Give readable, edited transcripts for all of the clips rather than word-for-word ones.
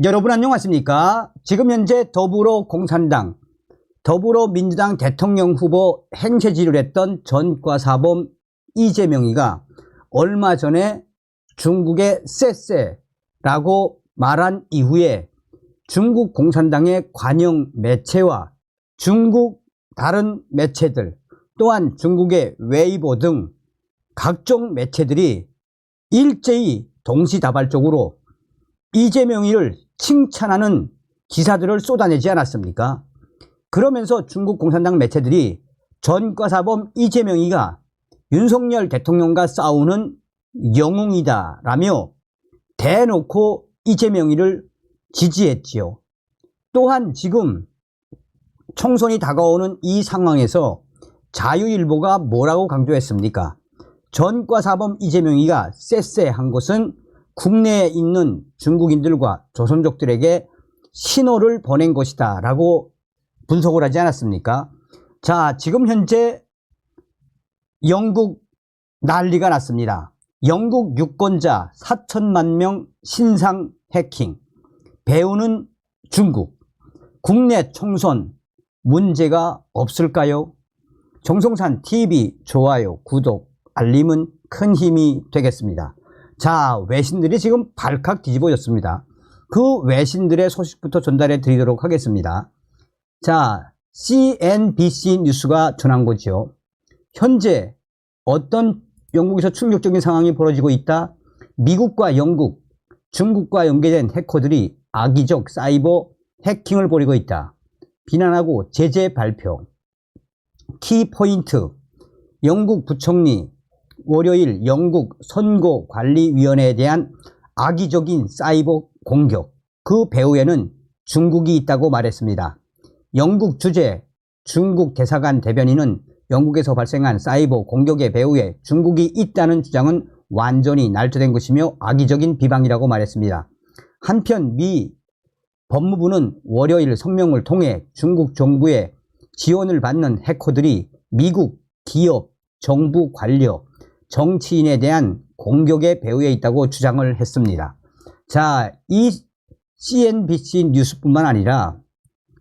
여러분 안녕하십니까? 지금 현재 더불어공산당, 더불어민주당 대통령 후보 행세지를 했던 전과사범 이재명이가 얼마 전에 중국의 쎄쎄라고 말한 이후에 중국 공산당의 관영 매체와 중국 다른 매체들 또한 중국의 웨이보 등 각종 매체들이 일제히 동시다발적으로 이재명이를 칭찬하는 기사들을 쏟아내지 않았습니까? 그러면서 중국 공산당 매체들이 전과사범 이재명이가 윤석열 대통령과 싸우는 영웅이다 라며 대놓고 이재명이를 지지했지요. 또한 지금 총선이 다가오는 이 상황에서 자유일보가 뭐라고 강조했습니까? 전과사범 이재명이가 쎄쎄한 것은 국내에 있는 중국인들과 조선족들에게 신호를 보낸 것이다 라고 분석을 하지 않았습니까? 자, 지금 현재 영국 난리가 났습니다. 영국 유권자 4천만 명 신상 해킹, 배우는 중국, 국내 총선 문제가 없을까요? 정성산 TV 좋아요, 구독, 알림은 큰 힘이 되겠습니다. 자, 외신들이 지금 발칵 뒤집어졌습니다. 그 외신들의 소식부터 전달해 드리도록 하겠습니다. 자, CNBC 뉴스가 전한 거죠. 현재 어떤 영국에서 충격적인 상황이 벌어지고 있다. 미국과 영국, 중국과 연계된 해커들이 악의적 사이버 해킹을 벌이고 있다. 비난하고 제재 발표. 키포인트. 영국 부총리 월요일 영국 선거관리위원회에 대한 악의적인 사이버 공격, 그 배후에는 중국이 있다고 말했습니다. 영국 주재 중국 대사관 대변인은 영국에서 발생한 사이버 공격의 배후에 중국이 있다는 주장은 완전히 날조된 것이며 악의적인 비방이라고 말했습니다. 한편 미 법무부는 월요일 성명을 통해 중국 정부의 지원을 받는 해커들이 미국 기업, 정부 관료, 정치인에 대한 공격의 배후에 있다고 주장을 했습니다. 자, 이 CNBC 뉴스뿐만 아니라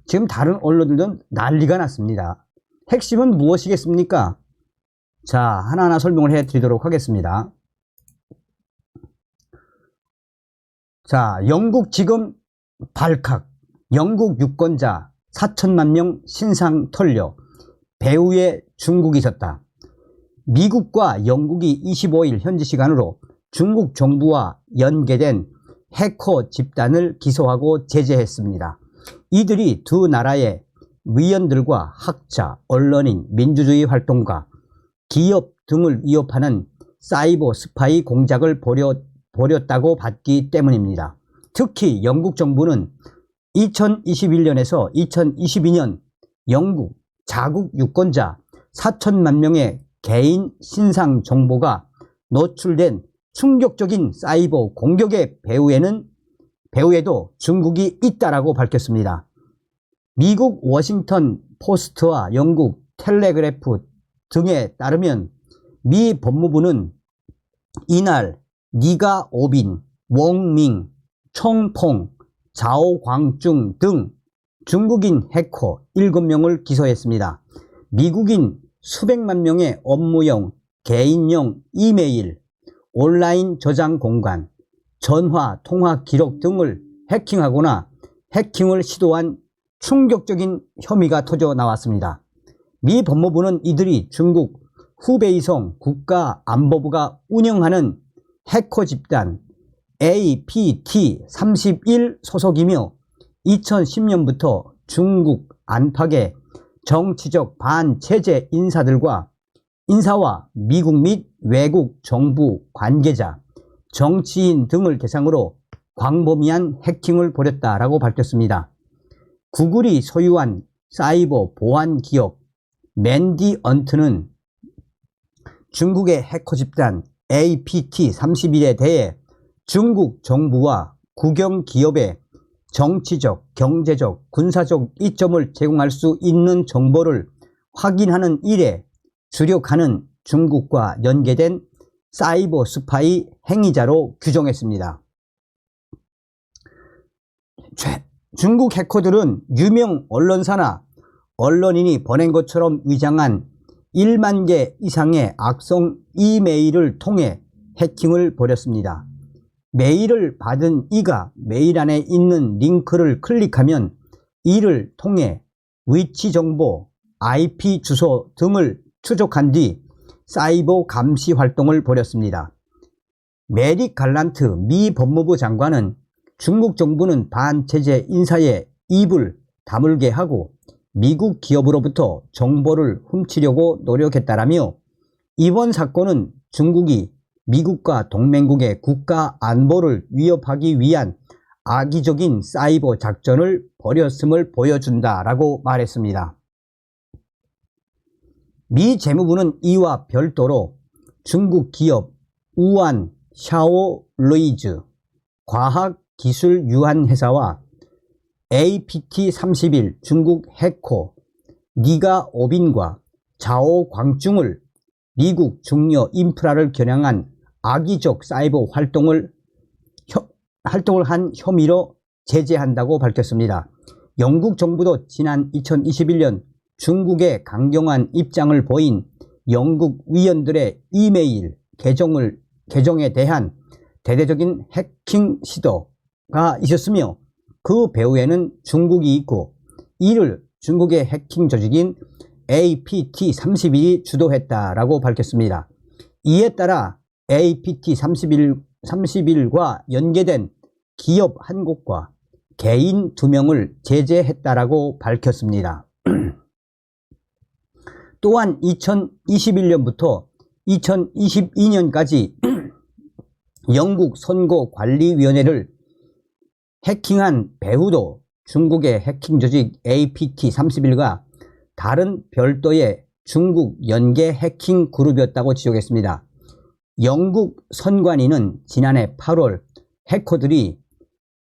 지금 다른 언론들도 난리가 났습니다. 핵심은 무엇이겠습니까? 자, 하나하나 설명을 해드리도록 하겠습니다. 자, 영국 지금 발칵, 영국 유권자 4천만 명 신상 털려, 배후에 중국이 있었다. 미국과 영국이 25일 현지 시간으로 중국 정부와 연계된 해커 집단을 기소하고 제재했습니다. 이들이 두 나라의 위원들과 학자, 언론인, 민주주의 활동가, 기업 등을 위협하는 사이버 스파이 공작을 벌였다고 봤기 때문입니다. 특히 영국 정부는 2021년에서 2022년 영국 자국 유권자 4천만 명의 개인 신상 정보가 노출된 충격적인 사이버 공격의 배후에도 중국이 있다라고 밝혔습니다. 미국 워싱턴 포스트와 영국 텔레그래프 등에 따르면 미 법무부는 이날 니가 오빈, 웡밍, 총퐁, 자오광중 등 중국인 해커 7명을 기소했습니다. 미국인 수백만 명의 업무용, 개인용 이메일, 온라인 저장 공간, 전화, 통화 기록 등을 해킹하거나 해킹을 시도한 충격적인 혐의가 터져 나왔습니다. 미 법무부는 이들이 중국 후베이성 국가안보부가 운영하는 해커 집단 APT31 소속이며 2010년부터 중국 안팎의 정치적 반체제 인사와 미국 및 외국 정부 관계자, 정치인 등을 대상으로 광범위한 해킹을 벌였다라고 밝혔습니다. 구글이 소유한 사이버 보안 기업 맨디언트는 중국의 해커 집단 APT31에 대해 중국 정부와 국영 기업의 정치적, 경제적, 군사적 이점을 제공할 수 있는 정보를 확인하는 일에 주력하는 중국과 연계된 사이버 스파이 행위자로 규정했습니다. 중국 해커들은 유명 언론사나 언론인이 보낸 것처럼 위장한 1만 개 이상의 악성 이메일을 통해 해킹을 벌였습니다. 메일을 받은 이가 메일 안에 있는 링크를 클릭하면 이를 통해 위치 정보, IP 주소 등을 추적한 뒤 사이버 감시 활동을 벌였습니다. 메릭 갈란트 미 법무부 장관은 중국 정부는 반체제 인사의 입을 다물게 하고 미국 기업으로부터 정보를 훔치려고 노력했다라며 이번 사건은 중국이 미국과 동맹국의 국가 안보를 위협하기 위한 악의적인 사이버 작전을 벌였음을 보여준다라고 말했습니다. 미 재무부는 이와 별도로 중국 기업 우한 샤오루이즈 과학기술유한회사와 APT31 중국 해커 니가 오빈과 자오 광중을 미국 중요 인프라를 겨냥한 악의적 사이버 활동을 한 혐의로 제재한다고 밝혔습니다. 영국 정부도 지난 2021년 중국의 강경한 입장을 보인 영국 위원들의 이메일 계정에 대한 대대적인 해킹 시도가 있었으며 그 배후에는 중국이 있고 이를 중국의 해킹 조직인 APT31이 주도했다라고 밝혔습니다. 이에 따라 APT31과 연계된 기업 한 곳과 개인 2명을 제재했다라고 밝혔습니다. 또한 2021년부터 2022년까지 영국 선거관리위원회를 해킹한 배후도 중국의 해킹 조직 APT31과 다른 별도의 중국 연계 해킹 그룹이었다고 지적했습니다. 영국 선관위는 지난해 8월 해커들이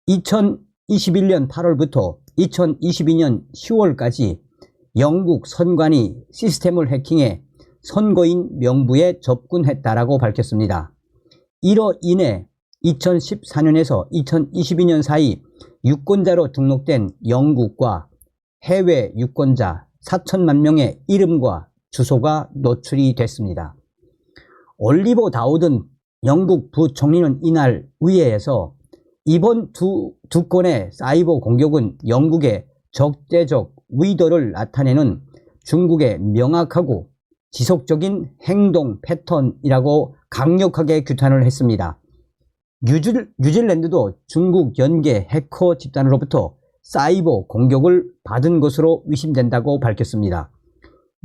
2021년 8월부터 2022년 10월까지 영국 선관위 시스템을 해킹해 선거인 명부에 접근했다라고 밝혔습니다. 이로 인해 2014년에서 2022년 사이 유권자로 등록된 영국과 해외 유권자 4천만 명의 이름과 주소가 노출이 됐습니다. 올리버 다우든 영국 부총리는 이날 의회에서 이번 두 건의 사이버 공격은 영국의 적대적 의도를 나타내는 중국의 명확하고 지속적인 행동 패턴이라고 강력하게 규탄을 했습니다. 뉴질랜드도 중국 연계 해커 집단으로부터 사이버 공격을 받은 것으로 의심된다고 밝혔습니다.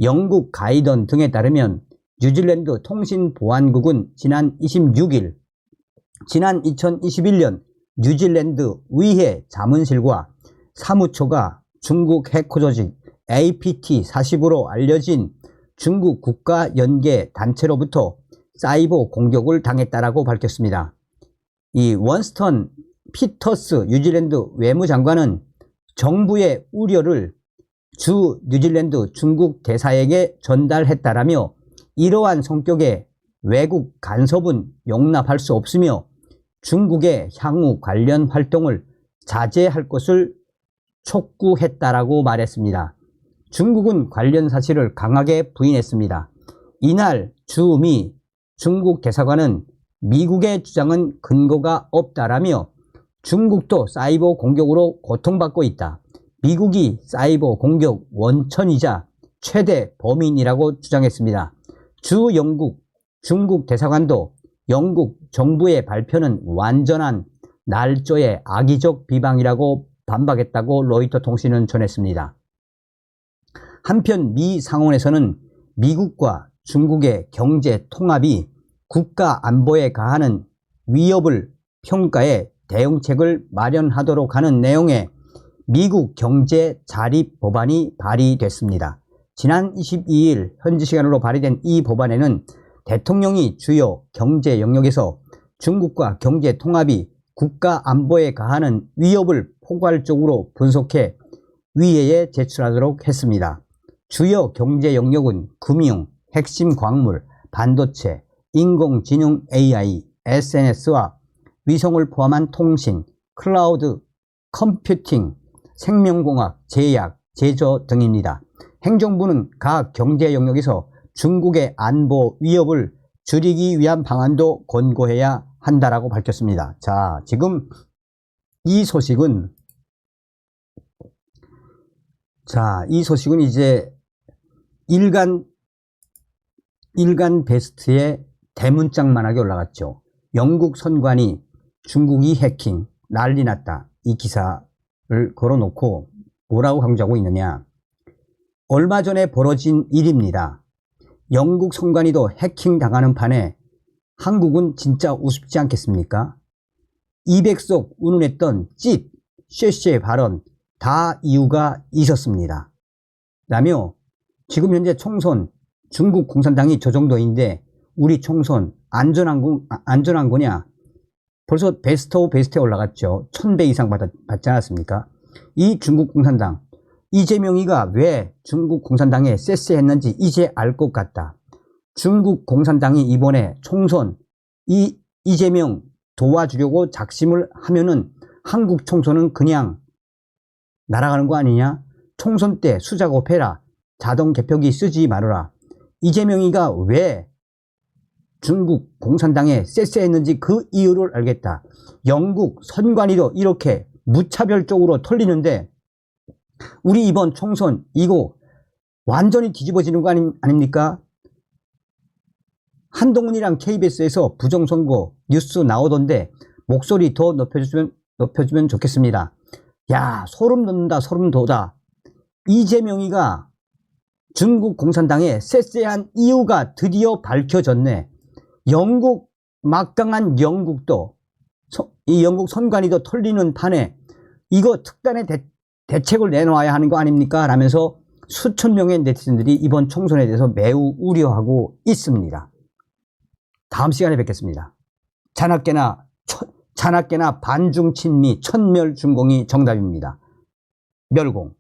영국 가이던 등에 따르면 뉴질랜드 통신보안국은 지난 2021년 뉴질랜드 의회 자문실과 사무처가 중국 해커 조직 APT40으로 알려진 중국 국가 연계 단체로부터 사이버 공격을 당했다라고 밝혔습니다. 이 원스턴 피터스 뉴질랜드 외무장관은 정부의 우려를 주 뉴질랜드 중국 대사에게 전달했다라며 이러한 성격의 외국 간섭은 용납할 수 없으며 중국의 향후 관련 활동을 자제할 것을 촉구했다라고 말했습니다. 중국은 관련 사실을 강하게 부인했습니다. 이날 주미 중국 대사관은 미국의 주장은 근거가 없다라며 중국도 사이버 공격으로 고통받고 있다. 미국이 사이버 공격 원천이자 최대 범인이라고 주장했습니다. 영국 중국 대사관도 영국 정부의 발표는 완전한 날조의 악의적 비방이라고 반박했다고 로이터 통신은 전했습니다. 한편 미 상원에서는 미국과 중국의 경제 통합이 국가 안보에 가하는 위협을 평가해 대응책을 마련하도록 하는 내용의 미국 경제 자립 법안이 발의됐습니다. 지난 22일 현지 시간으로 발의된 이 법안에는 대통령이 주요 경제 영역에서 중국과 경제 통합이 국가 안보에 가하는 위협을 포괄적으로 분석해 위회에 제출하도록 했습니다. 주요 경제 영역은 금융, 핵심 광물, 반도체, 인공지능 AI, SNS와 위성을 포함한 통신, 클라우드 컴퓨팅, 생명공학, 제약, 제조 등입니다. 행정부는 각 경제 영역에서 중국의 안보 위협을 줄이기 위한 방안도 권고해야 한다라고 밝혔습니다. 자, 지금 이 소식은 이제 일간 베스트에 대문짝만하게 올라갔죠. 영국 선관위 중국이 해킹 난리 났다. 이 기사를 걸어놓고 뭐라고 강조하고 있느냐. 얼마 전에 벌어진 일입니다. 영국 선관위도 해킹 당하는 판에 한국은 진짜 우습지 않겠습니까? 200석 운운했던 쉐쉐 발언 다 이유가 있었습니다. 라며 지금 현재 총선 중국 공산당이 저 정도인데 우리 총선 안전한 거냐? 벌써 베스트 오브 베스트에 올라갔죠. 1000배 이상 받지 않았습니까? 이 중국 공산당 이재명이가 왜 중국 공산당에 쎄쎄했는지 이제 알 것 같다. 중국 공산당이 이번에 총선 이재명 도와주려고 작심을 하면은 한국 총선은 그냥 날아가는 거 아니냐? 총선 때 수작업해라. 자동 개표기 쓰지 말아라. 이재명이가 왜 중국 공산당에 쎄쎄했는지 그 이유를 알겠다. 영국 선관위도 이렇게 무차별적으로 털리는데 우리 이번 총선 이거 완전히 뒤집어지는 거 아닙니까? 한동훈이랑 KBS에서 부정선거 뉴스 나오던데 목소리 더 높여주면 좋겠습니다. 야, 소름 돋는다, 소름 돋아. 이재명이가 중국 공산당에 쎄쎄한 이유가 드디어 밝혀졌네. 막강한 영국도, 이 영국 선관위도 털리는 판에 이거 특단의 대책을 내놓아야 하는 거 아닙니까? 라면서 수천 명의 네티즌들이 이번 총선에 대해서 매우 우려하고 있습니다. 다음 시간에 뵙겠습니다. 자나깨나 반중친미 천멸준공이 정답입니다. 멸공.